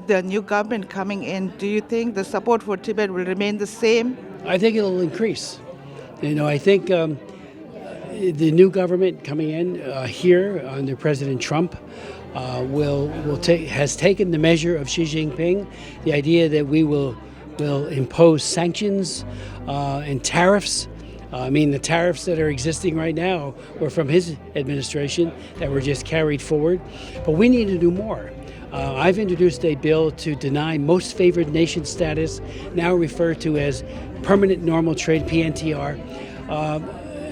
with the new government coming in, do you think the support for Tibet will remain the same? I think it'll increase. I think the new government coming in here under President Trump has taken the measure of Xi Jinping, the idea that we will impose sanctions and tariffs. The tariffs that are existing right now were from his administration that were just carried forward. But we need to do more. I've introduced a bill to deny most favored nation status, now referred to as permanent normal trade, PNTR,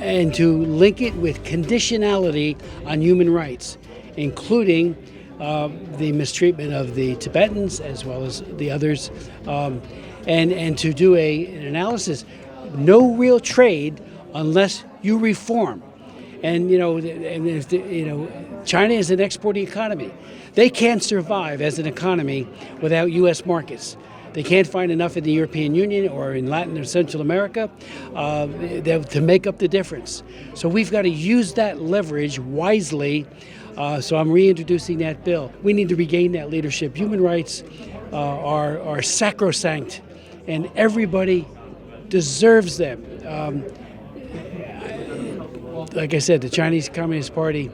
and to link it with conditionality on human rights, including the mistreatment of the Tibetans as well as the others, and to do an analysis. No real trade unless you reform. And China is an exporting economy. They can't survive as an economy without U.S. markets. They can't find enough in the European Union or in Latin or Central America to make up the difference. So we've got to use that leverage wisely. So I'm reintroducing that bill. We need to regain that leadership. Human rights are sacrosanct, and everybody deserves them. Like I said, the Chinese Communist Party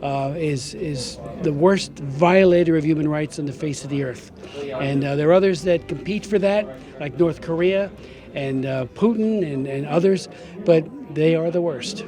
is the worst violator of human rights on the face of the earth. And there are others that compete for that, like North Korea and Putin and others, but they are the worst.